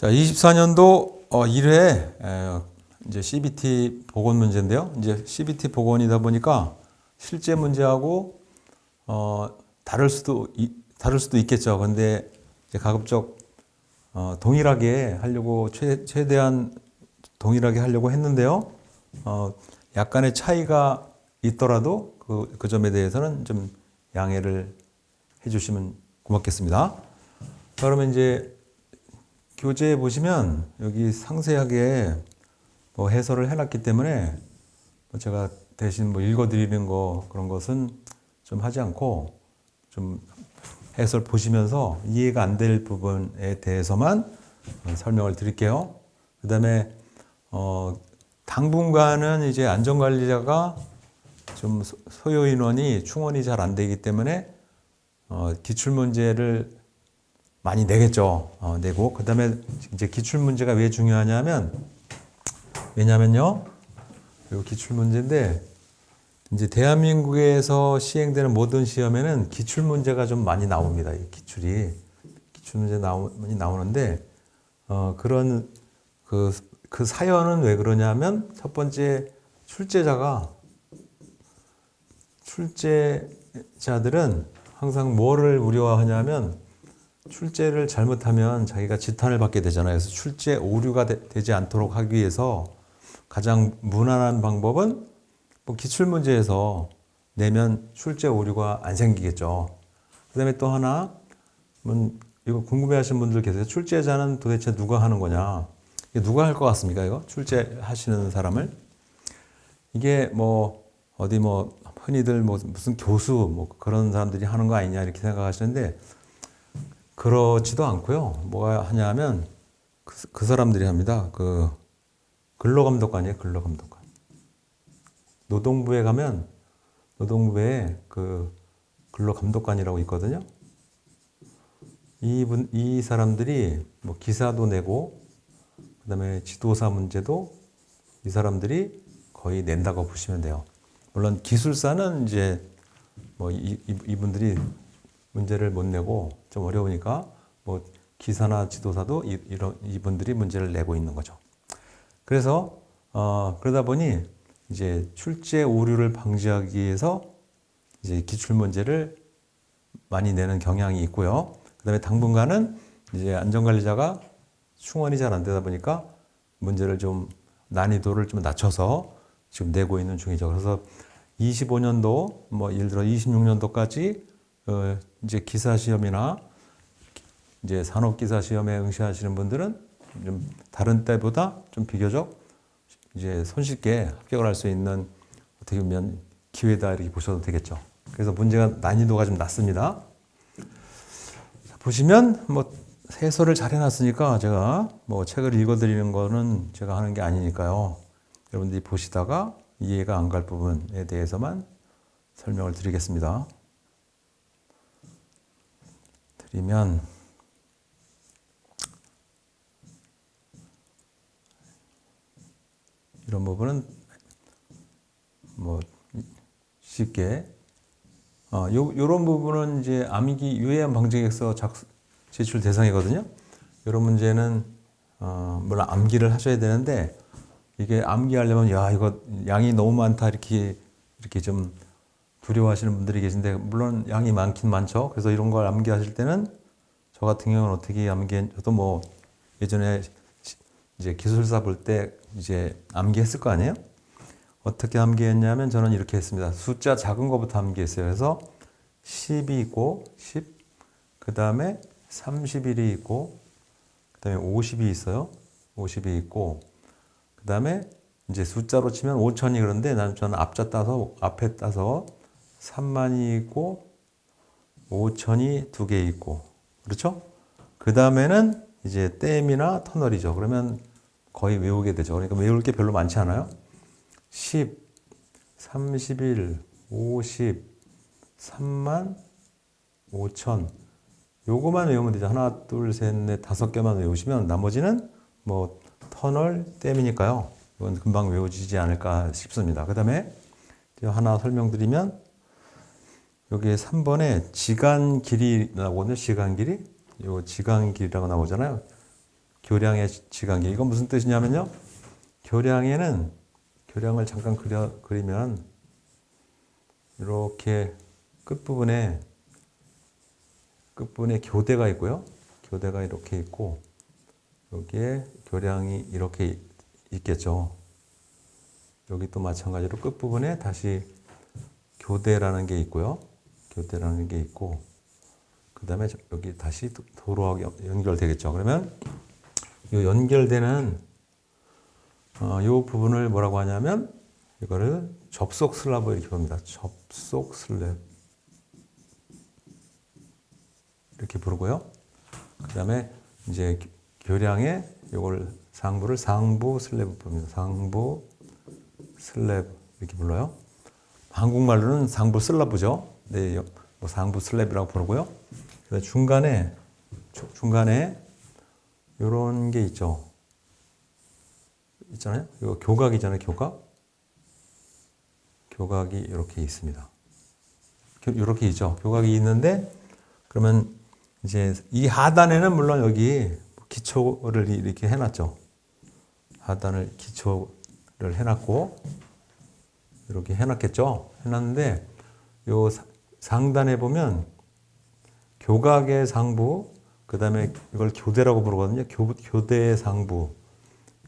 자, 24년도 1회 이제 CBT 복원 문제인데요. 이제 CBT 복원이다 보니까 실제 문제하고 다를 수도 있겠죠. 근데 이제 가급적 동일하게 하려고 최대한 동일하게 하려고 했는데요. 약간의 차이가 있더라도 그 점에 대해서는 좀 양해를 해주시면 고맙겠습니다. 그러면 이제 교재에 보시면 여기 상세하게 해설을 해놨기 때문에 제가 대신 읽어드리는 거 그런 것은 좀 하지 않고 좀 해설 보시면서 이해가 안 될 부분에 대해서만 설명을 드릴게요. 그 다음에 당분간은 이제 안전관리자가 좀 소요 인원이 충원이 잘 안 되기 때문에 기출문제를 많이 내겠죠. 내고 그 다음에 이제 기출문제가 왜 중요하냐면 왜냐면요. 이 기출문제인데 이제 대한민국에서 시행되는 모든 시험에는 기출문제가 좀 많이 나옵니다. 이 기출문제 많이 나오는데 그런 그 사연은 왜 그러냐면 첫 번째 출제자들은 항상 뭐를 우려하냐면 출제를 잘못하면 자기가 지탄을 받게 되잖아요. 그래서 출제 오류가 되지 않도록 하기 위해서 가장 무난한 방법은 기출문제에서 내면 출제 오류가 안 생기겠죠. 그 다음에 또 하나, 이거 궁금해하시는 분들 계세요. 출제자는 도대체 누가 하는 거냐? 이게 누가 할 것 같습니까? 이거 출제하시는 사람을? 이게 어디 흔히들 무슨 교수 그런 사람들이 하는 거 아니냐 이렇게 생각하시는데 그렇지도 않고요. 뭐가 하냐면 그 사람들이 합니다. 근로감독관이에요. 근로감독관. 노동부에 가면 노동부에 근로감독관이라고 있거든요. 이 사람들이 기사도 내고 그다음에 지도사 문제도 이 사람들이 거의 낸다고 보시면 돼요. 물론 기술사는 이제 이분들이 문제를 못 내고 좀 어려우니까 기사나 지도사도 이분들이 문제를 내고 있는 거죠. 그래서 그러다 보니 이제 출제 오류를 방지하기 위해서 이제 기출 문제를 많이 내는 경향이 있고요. 그다음에 당분간은 이제 안전관리자가 충원이 잘 안 되다 보니까 문제를 좀 난이도를 좀 낮춰서 지금 내고 있는 중이죠. 그래서 25년도 예를 들어 26년도까지 이제 기사 시험이나 이제 산업기사 시험에 응시하시는 분들은 좀 다른 때보다 좀 비교적 이제 손쉽게 합격을 할 수 있는 어떻게 보면 기회다 이렇게 보셔도 되겠죠. 그래서 문제가 난이도가 좀 낮습니다. 자, 보시면 해설을 잘 해놨으니까 제가 책을 읽어드리는 거는 제가 하는 게 아니니까요. 여러분들이 보시다가 이해가 안 갈 부분에 대해서만 설명을 드리겠습니다. 드리면 이런 부분은 쉽게 요런 부분은 이제 암기 유해한 방정식서 제출 대상이거든요. 이런 문제는 물론 암기를 하셔야 되는데 이게 암기하려면 이거 양이 너무 많다 이렇게 좀 두려워하시는 분들이 계신데 물론 양이 많긴 많죠. 그래서 이런 걸 암기하실 때는 저 같은 경우는 어떻게 저도 예전에 이제 기술사 볼 때 이제 암기했을 거 아니에요? 어떻게 암기했냐면 저는 이렇게 했습니다. 숫자 작은 거부터 암기했어요. 그래서 10이 있고 10, 그 다음에 31이 있고 그 다음에 50이 있어요. 50이 있고 그 다음에 이제 숫자로 치면 5천이 그런데 저는 앞에 따서 3만이 있고 5천이 2개 있고 그렇죠? 그 다음에는 이제 댐이나 터널이죠. 그러면 거의 외우게 되죠. 그러니까 외울 게 별로 많지 않아요. 10, 31, 50, 3만, 5천 요거만 외우면 되죠. 하나, 둘, 셋, 넷, 5개만 외우시면 나머지는 터널, 댐이니까요. 이건 금방 외워지지 않을까 싶습니다. 그 다음에 하나 설명드리면 여기에 3번에 지간 길이 나오거든요. 지간 길이. 요 지간 길이라고 나오잖아요. 교량의 지간기. 이건 무슨 뜻이냐면요. 교량에는 교량을 잠깐 그리면 이렇게 끝부분에 교대가 있고요. 교대가 이렇게 있고 여기에 교량이 이렇게 있겠죠. 여기 또 마찬가지로 끝부분에 다시 교대라는 게 있고요. 교대라는 게 있고 그 다음에 여기 다시 도로하고 연결되겠죠. 그러면 이 연결되는 이 부분을 뭐라고 하냐면 이거를 접속 슬라브 이렇게 부릅니다. 접속 슬랩 이렇게 부르고요. 그 다음에 이제 교량에 이걸 상부를 상부 슬랩 부릅니다. 상부 슬랩 이렇게 불러요. 한국말로는 상부 슬라브죠. 네, 뭐 상부 슬랩이라고 부르고요. 중간에 이런 게 있잖아요. 이거 교각이잖아요. 교각이 이렇게 있습니다. 이렇게 있죠. 교각이 있는데 그러면 이제 이 하단에는 물론 여기 기초를 이렇게 해놨죠. 하단을 기초를 해놨고 이렇게 해놨겠죠. 해놨는데 요 상단에 보면 교각의 상부, 그 다음에 이걸 교대라고 부르거든요. 교대의 상부.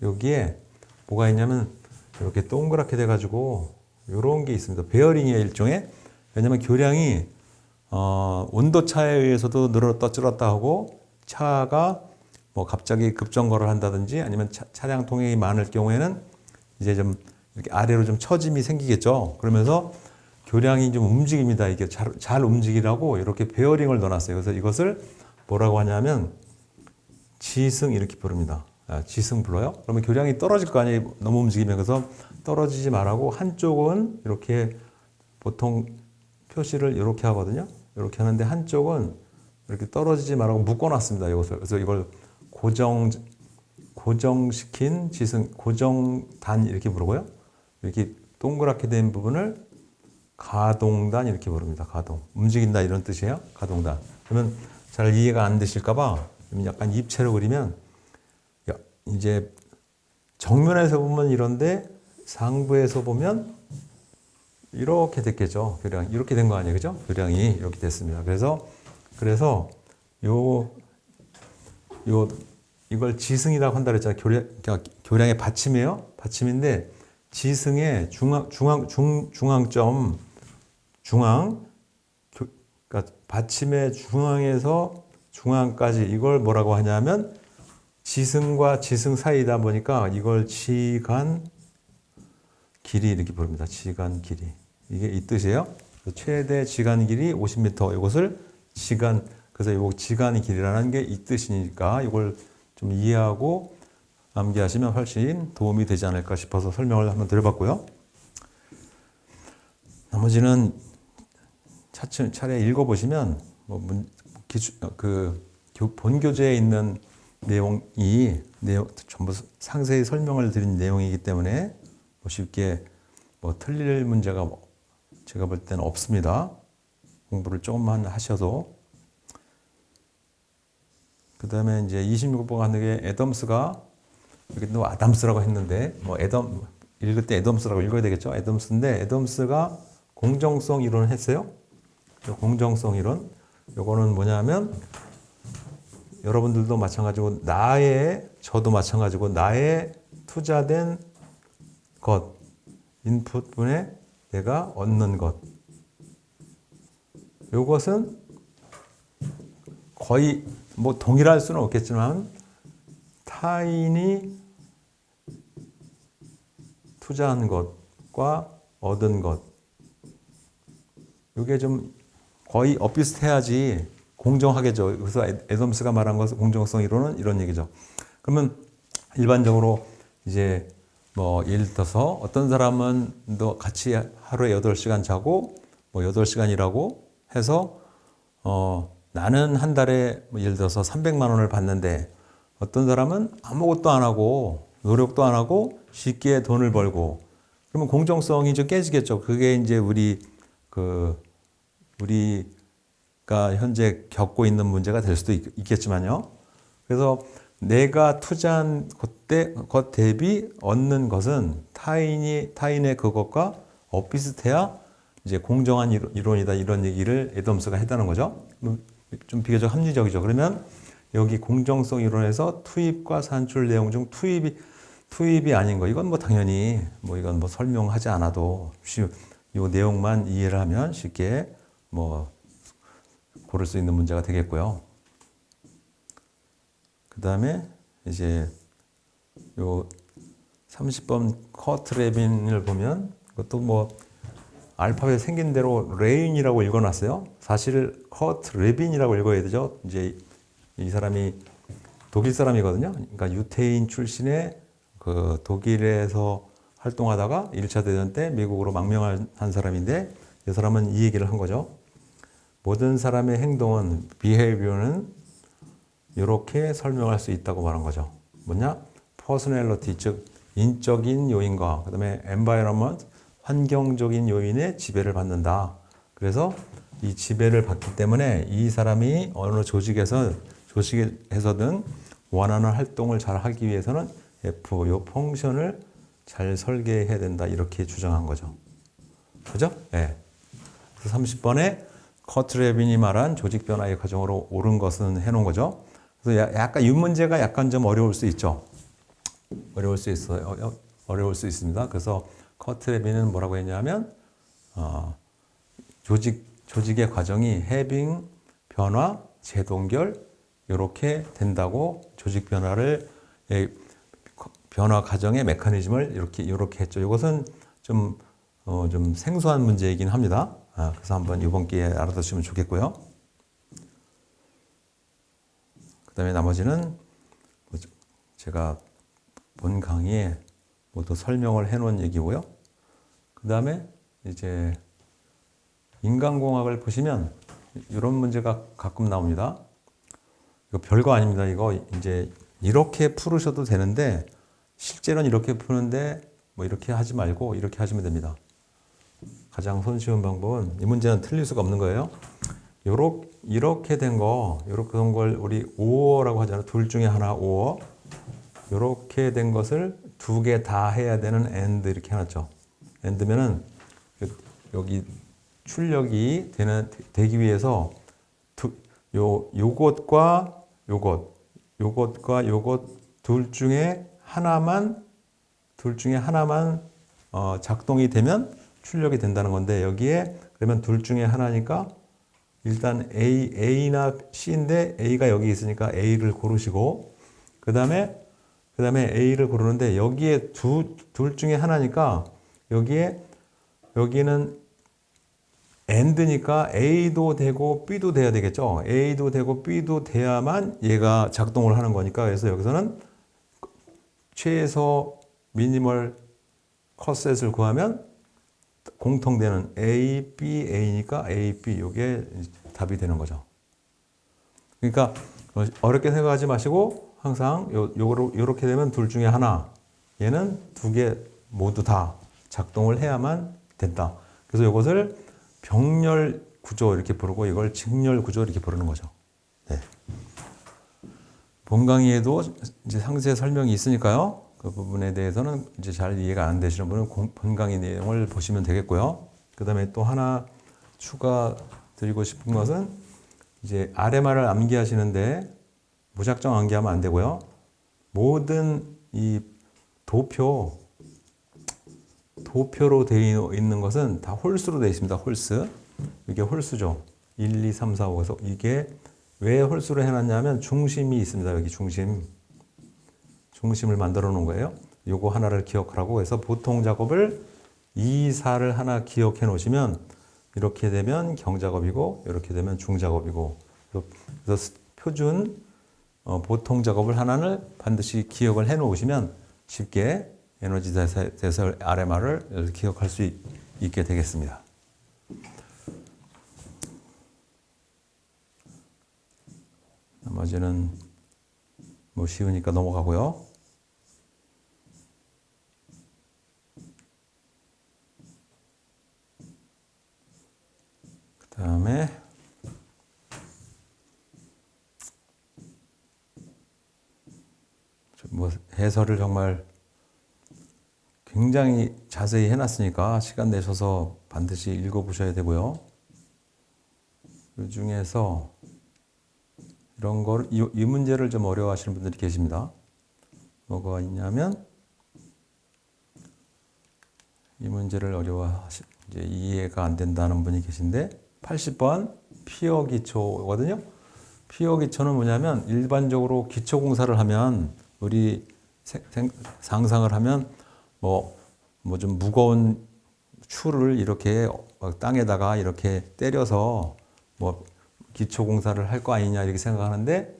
여기에 뭐가 있냐면 이렇게 동그랗게 돼가지고 이런 게 있습니다. 베어링의 일종의. 왜냐면 교량이 온도 차에 의해서도 늘었다 줄었다 하고 차가 뭐 갑자기 급정거를 한다든지 아니면 차량 통행이 많을 경우에는 이제 좀 이렇게 아래로 좀 처짐이 생기겠죠. 그러면서 교량이 좀 움직입니다. 이게 잘 움직이라고 이렇게 베어링을 넣어놨어요. 그래서 이것을 뭐라고 하냐면 지승 이렇게 부릅니다. 지승 불러요. 그러면 교량이 떨어질 거 아니에요. 너무 움직이면. 그래서 떨어지지 말라고 한쪽은 이렇게 보통 표시를 이렇게 하거든요. 이렇게 하는데 한쪽은 이렇게 떨어지지 말라고 묶어놨습니다. 이것을. 그래서 이걸 고정시킨 지승, 고정단 이렇게 부르고요. 이렇게 동그랗게 된 부분을 가동단 이렇게 부릅니다. 가동. 움직인다 이런 뜻이에요. 가동단. 그러면 잘 이해가 안 되실까봐 약간 입체로 그리면 이제 정면에서 보면 이런데 상부에서 보면 이렇게 됐겠죠. 교량 이렇게 된 거 아니에요, 그죠? 교량이 이렇게 됐습니다. 그래서 이걸 지승이라고 한다 그랬잖아요. 교량의 받침이에요. 받침인데 지승의 중앙점 그러니까 받침의 중앙에서 중앙까지 이걸 뭐라고 하냐면 지승과 지승 사이다 보니까 이걸 지간 길이 이렇게 부릅니다. 지간 길이. 이게 이 뜻이에요. 최대 지간 길이 50m. 이것을 지간, 그래서 이 지간의 길이라는 게 이 뜻이니까 이걸 좀 이해하고 암기하시면 훨씬 도움이 되지 않을까 싶어서 설명을 한번 드려봤고요. 나머지는 차례 읽어보시면 본교재에 있는 내용이 전부 상세히 설명을 드린 내용이기 때문에 쉽게 틀릴 문제가 제가 볼 때는 없습니다. 공부를 조금만 하셔도. 그 다음에 이제 26번 하는 게 애덤스가, 여기 또 아담스라고 했는데, 읽을 때 애덤스라고 읽어야 되겠죠? 애덤스인데, 애덤스가 공정성 이론을 했어요. 공정성 이론. 요거는 뭐냐면, 여러분들도 마찬가지고, 저도 마찬가지고, 나의 투자된 것, 인풋분에 내가 얻는 것. 요것은 거의 동일할 수는 없겠지만 타인이 투자한 것과 얻은 것. 이게 좀 거의 엇비슷해야지 공정하겠죠. 그래서 애덤스가 말한 것은 공정성 이론은 이런 얘기죠. 그러면 일반적으로 이제 예를 들어서 어떤 사람은 너 같이 하루에 8시간 자고 8시간 일하고 해서 나는 한 달에 예를 들어서 300만 원을 받는데 어떤 사람은 아무것도 안 하고 노력도 안 하고 쉽게 돈을 벌고 그러면 공정성이 좀 깨지겠죠. 그게 이제 우리가 현재 겪고 있는 문제가 될 수도 있겠지만요. 그래서 내가 투자한 것 대비 얻는 것은 타인의 그것과 비슷해야 이제 공정한 이론이다 이런 얘기를 애덤스가 했다는 거죠. 좀 비교적 합리적이죠. 그러면 여기 공정성 이론에서 투입과 산출 내용 중 투입이 아닌 거 이건 뭐 당연히 뭐 이건 뭐 설명하지 않아도 이 내용만 이해를 하면 쉽게 뭐 고를 수 있는 문제가 되겠고요. 그 다음에 이제 요 30번 커트 레빈을 보면 그것도 뭐 알파벳 생긴 대로 레인이라고 읽어놨어요. 사실 커트 레빈이라고 읽어야 되죠. 이제 이 사람이 독일 사람이거든요. 그러니까 유태인 출신의 그 독일에서 활동하다가 1차 대전 때 미국으로 망명한 사람인데 이 사람은 이 얘기를 한 거죠. 모든 사람의 행동은 behavior는 이렇게 설명할 수 있다고 말한 거죠. 뭐냐? personality, 즉 인적인 요인과 그다음에 environment, 환경적인 요인의 지배를 받는다. 그래서 이 지배를 받기 때문에 이 사람이 어느 조직에서든 원하는 활동을 잘 하기 위해서는 F, 요 펑션을 잘 설계해야 된다. 이렇게 주장한 거죠. 그죠? 네. 그래서 30번에 커트 레빈이 말한 조직 변화의 과정으로 옳은 것은 해놓은 거죠. 그래서 약간 이 문제가 약간 좀 어려울 수 있죠. 어려울 수 있어요. 어려울 수 있습니다. 그래서 커트 레빈은 뭐라고 했냐면 조직의 과정이 having, 변화, 재동결 이렇게 된다고 조직 변화를 변화 과정의 메커니즘을 이렇게 했죠. 이것은 좀 생소한 문제이긴 합니다. 그래서 한번 이번 기회에 알아두시면 좋겠고요. 그 다음에 나머지는 제가 본 강의에 모두 설명을 해놓은 얘기고요. 그 다음에 이제 인간공학을 보시면 이런 문제가 가끔 나옵니다. 이거 별거 아닙니다. 이거 이제 이렇게 풀으셔도 되는데 실제로는 이렇게 푸는데 뭐 이렇게 하지 말고 이렇게 하시면 됩니다. 가장 손쉬운 방법은 이 문제는 틀릴 수가 없는 거예요. 이렇게 된 걸 우리 오어라고 하잖아요. 둘 중에 하나 오어. 이렇게 된 것을 두 개 다 해야 되는 and 이렇게 해놨죠. and면은 여기 출력이 되기 위해서 요것과 요것 둘 중에 하나만 작동이 되면 출력이 된다는 건데 여기에 그러면 둘 중에 하나니까 일단 A나 C인데 A가 여기 있으니까 A를 고르시고 그 다음에 A를 고르는데 여기에 둘 중에 하나니까 여기는 AND니까 A도 되고 B도 돼야 되겠죠. A도 되고 B도 돼야만 얘가 작동을 하는 거니까 그래서 여기서는 최소 미니멀 컷셋을 구하면 공통되는 A, B, A니까 A, B 이게 답이 되는 거죠. 그러니까 어렵게 생각하지 마시고 항상 요렇게 되면 둘 중에 하나 얘는 두 개 모두 다 작동을 해야만 된다. 그래서 이것을 병렬 구조 이렇게 부르고 이걸 직렬 구조 이렇게 부르는 거죠. 네. 본 강의에도 이제 상세 설명이 있으니까요. 그 부분에 대해서는 이제 잘 이해가 안 되시는 분은 본 강의 내용을 보시면 되겠고요. 그 다음에 또 하나 추가 드리고 싶은 것은 이제 RMR을 암기하시는데 무작정 암기하면 안 되고요. 모든 이 도표로 되어 있는 것은 다 홀수로 되어 있습니다. 홀수. 이게 홀수죠. 1, 2, 3, 4, 5. 그래서 이게 왜 홀수로 해놨냐면 중심이 있습니다. 여기 중심을 만들어 놓은 거예요. 요거 하나를 기억하라고 해서 보통 작업을 2, 4를 하나 기억해 놓으시면 이렇게 되면 경작업이고 이렇게 되면 중작업이고 그래서 표준 보통 작업을 하나를 반드시 기억을 해 놓으시면 쉽게 에너지 대설 RMR을 기억할 수 있게 되겠습니다. 나머지는 뭐 쉬우니까 넘어가고요. 그 다음에 뭐 해설을 정말 굉장히 자세히 해놨으니까 시간 내셔서 반드시 읽어보셔야 되고요. 그 중에서 이런 걸, 이 문제를 좀 어려워하시는 분들이 계십니다. 뭐가 있냐면, 이 문제를 이제 이해가 안 된다는 분이 계신데, 80번 피어 기초거든요. 피어 기초는 뭐냐면, 일반적으로 기초 공사를 하면, 우리 상상을 하면, 뭐 좀 무거운 추를 이렇게 땅에다가 이렇게 때려서 뭐 기초 공사를 할 거 아니냐 이렇게 생각하는데,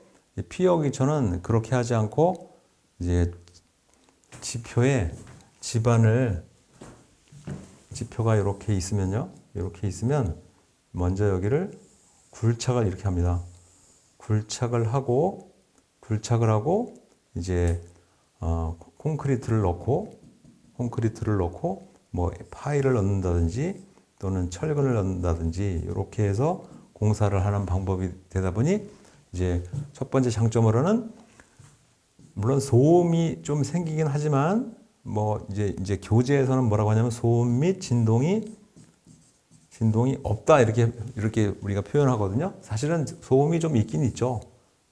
피어 기초는 그렇게 하지 않고 이제 지표에 지표가 이렇게 있으면요, 이렇게 있으면 먼저 여기를 굴착을 이렇게 합니다. 굴착을 하고 이제 콘크리트를 넣고 뭐 파일을 넣는다든지 또는 철근을 넣는다든지 이렇게 해서 공사를 하는 방법이 되다 보니, 이제 첫 번째 장점으로는 물론 소음이 좀 생기긴 하지만, 뭐 이제 교재에서는 뭐라고 하냐면 소음 및 진동이 없다 이렇게 우리가 표현하거든요. 사실은 소음이 좀 있긴 있죠.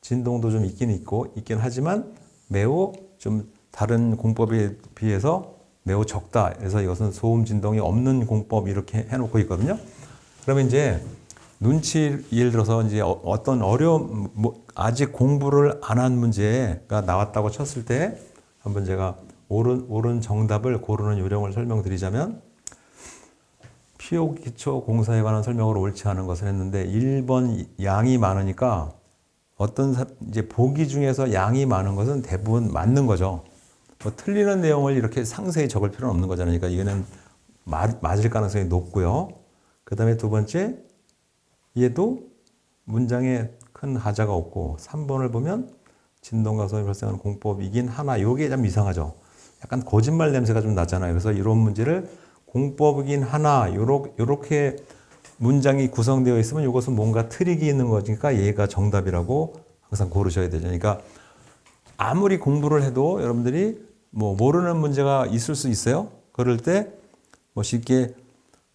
진동도 좀 있긴 하지만 매우 좀 다른 공법에 비해서 매우 적다. 그래서 이것은 소음 진동이 없는 공법 이렇게 해놓고 있거든요. 그러면 이제 예를 들어서 이제 어떤 어려운, 아직 공부를 안 한 문제가 나왔다고 쳤을 때 한번 제가 옳은 정답을 고르는 요령을 설명드리자면, 피어 기초 공사에 관한 설명으로 옳지 않은 것을 했는데, 1번 양이 많으니까 이제 보기 중에서 양이 많은 것은 대부분 맞는 거죠. 뭐 틀리는 내용을 이렇게 상세히 적을 필요는 없는 거잖아요. 그러니까 이거는 맞을 가능성이 높고요. 그 다음에 두 번째, 얘도 문장에 큰 하자가 없고, 3번을 보면 진동과 소음이 발생하는 공법이긴 하나, 요게 좀 이상하죠. 약간 거짓말 냄새가 좀 나잖아요. 그래서 이런 문제를 공법이긴 하나, 요렇게 문장이 구성되어 있으면 이것은 뭔가 트릭이 있는 거니까 얘가 정답이라고 항상 고르셔야 되죠. 그러니까 아무리 공부를 해도 여러분들이 뭐 모르는 문제가 있을 수 있어요. 그럴 때 뭐 쉽게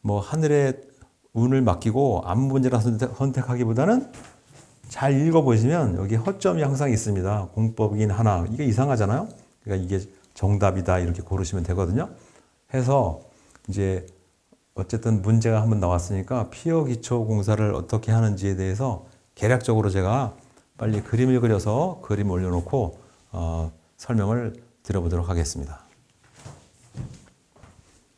뭐 하늘의 운을 맡기고 아무 문제나 선택하기보다는 잘 읽어보시면 여기 허점이 항상 있습니다. 공법이긴 하나. 이게 이상하잖아요. 그러니까 이게 정답이다 이렇게 고르시면 되거든요. 해서 이제 어쨌든 문제가 한번 나왔으니까 피어 기초 공사를 어떻게 하는지에 대해서 개략적으로 제가 빨리 그림을 그려서 그림 올려놓고 설명을 드려보도록 하겠습니다.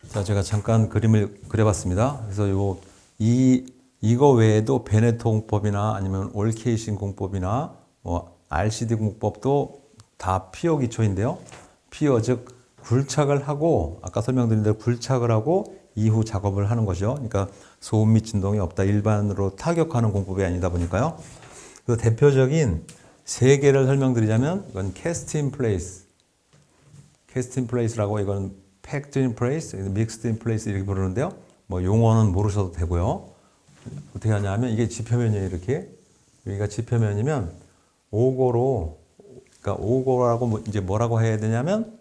자, 제가 잠깐 그림을 그려봤습니다. 그래서 이거 외에도 베네토 공법이나 아니면 올케이신 공법이나 뭐 RCD 공법도 다 피어 기초인데요. 피어 즉 굴착을 하고, 아까 설명드린 대로 굴착을 하고 이후 작업을 하는 거죠. 그러니까 소음 및 진동이 없다. 일반으로 타격하는 공법이 아니다 보니까요. 그 대표적인 세 개를 설명드리자면, 이건 캐스트 인 플레이스라고, 이건 팩트 인 플레이스, 믹스드 인 플레이스 이렇게 부르는데요. 뭐 용어는 모르셔도 되고요. 어떻게 하냐면, 이게 지표면이에요. 이렇게 여기가 지표면이면 그러니까 오거라고 이제 뭐라고 해야 되냐면,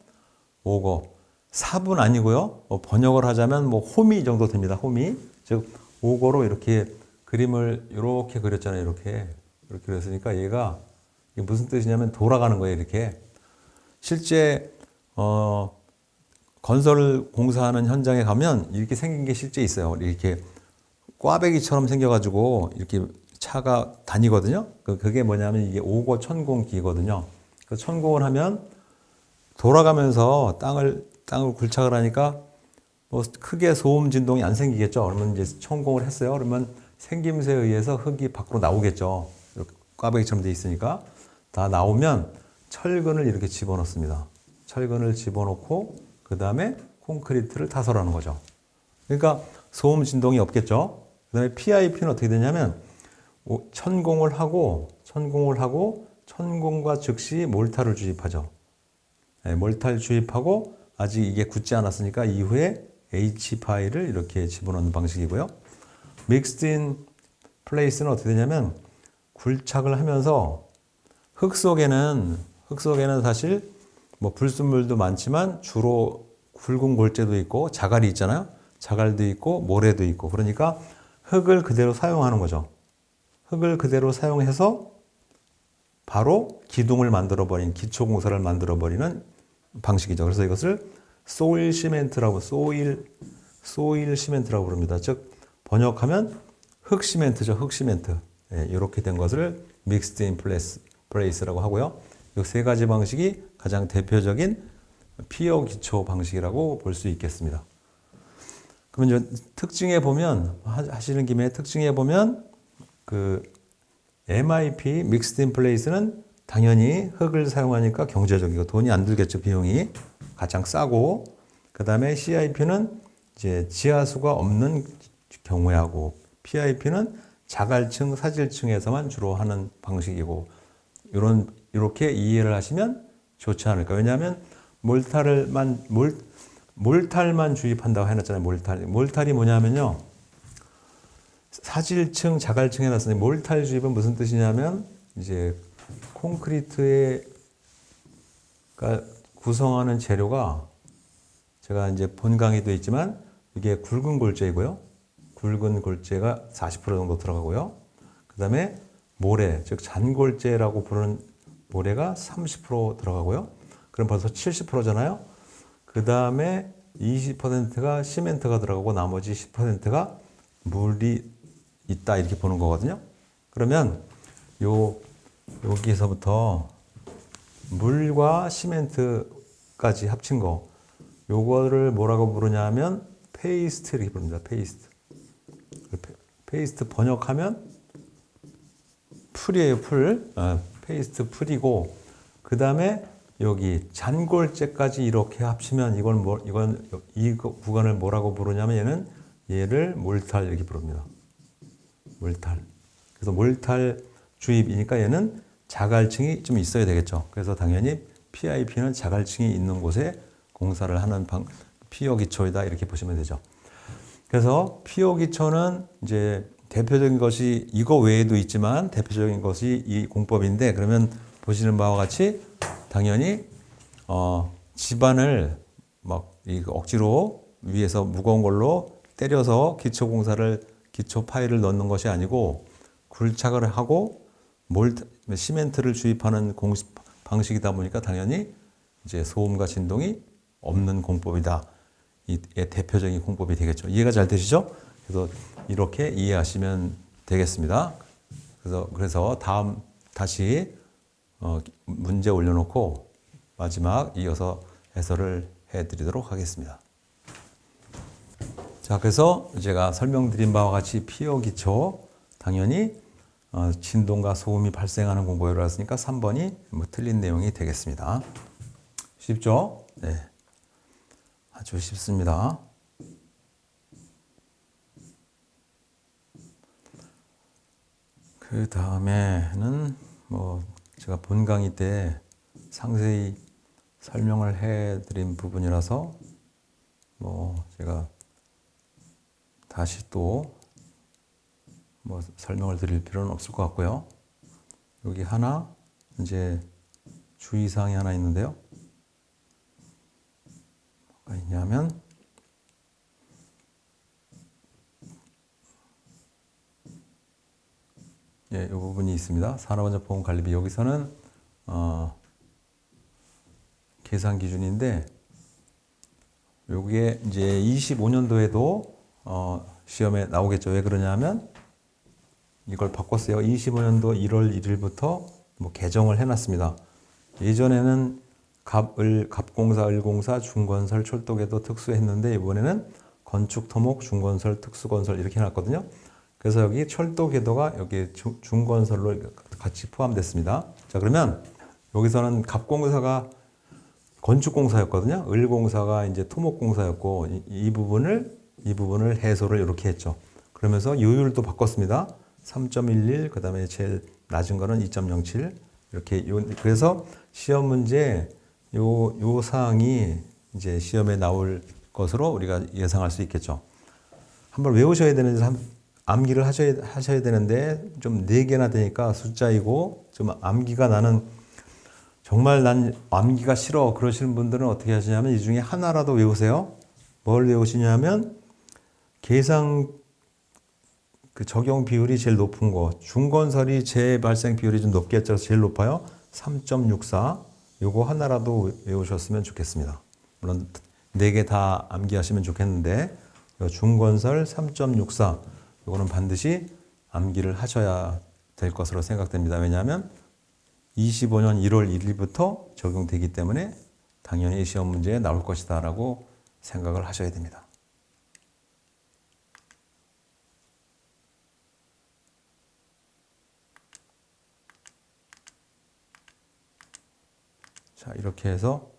오거 4분 아니고요. 번역을 하자면 뭐 호미 정도 됩니다. 호미. 즉 오거로 이렇게 그림을 이렇게 그렸잖아요. 이렇게 그렸으니까 얘가 이게 무슨 뜻이냐면 돌아가는 거예요. 이렇게 실제 건설 공사하는 현장에 가면 이렇게 생긴 게 실제 있어요. 이렇게 꽈배기처럼 생겨가지고 이렇게 차가 다니거든요. 그게 뭐냐면 이게 오거 천공기거든요. 그 천공을 하면 돌아가면서 땅을 굴착을 하니까 뭐 크게 소음 진동이 안 생기겠죠. 그러면 이제 천공을 했어요. 그러면 생김새에 의해서 흙이 밖으로 나오겠죠. 이렇게 꽈배기처럼 돼 있으니까. 다 나오면 철근을 이렇게 집어넣습니다. 철근을 집어넣고 그 다음에 콘크리트를 타설하는 거죠. 그러니까 소음 진동이 없겠죠. 그 다음에 PIP는 어떻게 되냐면 천공을 하고 천공과 즉시 몰타를 주입하죠. 네, 몰타를 주입하고 아직 이게 굳지 않았으니까 이후에 H 파일을 이렇게 집어넣는 방식이고요. 믹스드 인 플레이스는 어떻게 되냐면 굴착을 하면서 흙 속에는 사실 뭐 불순물도 많지만 주로 굵은 골재도 있고 자갈이 있잖아요. 자갈도 있고 모래도 있고 그러니까 흙을 그대로 사용하는 거죠. 흙을 그대로 사용해서 바로 기둥을 만들어버린 기초공사를 만들어버리는 방식이죠. 그래서 이것을 소일 시멘트라고 소일 시멘트라고 부릅니다. 즉 번역하면 흙 시멘트죠. 흙 시멘트. 예, 이렇게 된 것을 믹스드 인 플레이스라고 하고요. 이 세 가지 방식이 가장 대표적인 피어 기초 방식이라고 볼 수 있겠습니다. 그러면 이제 특징에 보면 하시는 김에 특징에 보면 그 MIP 믹스드 인 플레이스는 당연히 흙을 사용하니까 경제적이고 돈이 안 들겠죠. 비용이 가장 싸고 그다음에 CIP는 이제 지하수가 없는 경우에 하고 PIP는 자갈층, 사질층에서만 주로 하는 방식이고 이렇게 이해를 하시면 좋지 않을까. 왜냐하면 몰탈만 주입한다고 해놨잖아요. 몰탈이 뭐냐면요. 사질층, 자갈층 해놨으니 몰탈 주입은 무슨 뜻이냐면 이제 콘크리트에 구성하는 재료가 제가 이제 본 강의도 있지만 이게 굵은 골재이고요. 굵은 골재가 40% 정도 들어가고요. 그 다음에 모래, 즉 잔골재라고 부르는 모래가 30% 들어가고요. 그럼 벌써 70%잖아요. 그 다음에 20%가 시멘트가 들어가고 나머지 10%가 물이 있다 이렇게 보는 거거든요. 그러면 여기서부터 물과 시멘트까지 합친 거 요거를 뭐라고 부르냐면 페이스트 이렇게 부릅니다. 페이스트 번역하면 풀이에요. 풀. 페이스트 풀이고 그 다음에 여기 잔골재까지 이렇게 합치면 이 구간을 뭐라고 부르냐면 얘를 몰탈 이렇게 부릅니다. 몰탈. 그래서 몰탈 주입이니까 얘는 자갈층이 좀 있어야 되겠죠. 그래서 당연히 PIP는 자갈층이 있는 곳에 공사를 하는 피어 기초이다 이렇게 보시면 되죠. 그래서 피어 기초는 이제 대표적인 것이 이거 외에도 있지만 대표적인 것이 이 공법인데 그러면 보시는 바와 같이 당연히 집안을 막 억지로 위에서 무거운 걸로 때려서 기초 파일을 넣는 것이 아니고 굴착을 하고 시멘트를 주입하는 방식이다 보니까 당연히 이제 소음과 진동이 없는 공법이다. 이 대표적인 공법이 되겠죠. 이해가 잘 되시죠? 그래서 이렇게 이해하시면 되겠습니다. 그래서 다시 문제 올려놓고 마지막 이어서 해설을 해드리도록 하겠습니다. 자, 그래서 제가 설명드린 바와 같이 피어 기초 당연히 진동과 소음이 발생하는 공법이라고 했으니까 3번이 틀린 내용이 되겠습니다. 쉽죠? 네, 아주 쉽습니다. 그 다음에는 제가 본 강의 때 상세히 설명을 해드린 부분이라서 제가 다시 또 설명을 드릴 필요는 없을 것 같고요. 여기 하나 이제 주의사항이 하나 있는데요. 뭐가 있냐면 이 부분이 있습니다. 산업안전보험관리비 여기서는 계산 기준인데 여기에 이제 25년도에도 시험에 나오겠죠. 왜 그러냐면 이걸 바꿨어요. 25년도 1월 1일부터 개정을 해놨습니다. 예전에는 갑공사, 을공사, 중건설, 철도계도 특수했는데 이번에는 건축, 토목, 중건설, 특수건설 이렇게 해놨거든요. 그래서 여기 철도계도가 여기 중건설로 같이 포함됐습니다. 자, 그러면 여기서는 갑공사가 건축공사였거든요. 을공사가 이제 토목공사였고 이 부분을 해소를 이렇게 했죠. 그러면서 요율도 바꿨습니다. 3.11 그다음에 제일 낮은 거는 2.07 이렇게 그래서 시험 문제 요 사항이 이제 시험에 나올 것으로 우리가 예상할 수 있겠죠. 한번 외우셔야 되는데 암기를 하셔야 되는데 좀 4개나 되니까 숫자이고 좀 암기가 나는 정말 난 암기가 싫어 그러시는 분들은 어떻게 하시냐면 이 중에 하나라도 외우세요. 뭘 외우시냐면 계상 그 적용 비율이 제일 높은 거, 중건설이 재발생 비율이 좀 높게 해서 제일 높아요. 3.64. 요거 하나라도 외우셨으면 좋겠습니다. 물론 4개 다 암기하시면 좋겠는데 요 중건설 3.64 요거는 반드시 암기를 하셔야 될 것으로 생각됩니다. 왜냐하면 25년 1월 1일부터 적용되기 때문에 당연히 시험 문제에 나올 것이다 라고 생각을 하셔야 됩니다. 자, 이렇게 해서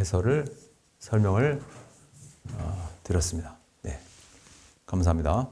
해설을 설명을 드렸습니다. 네, 감사합니다.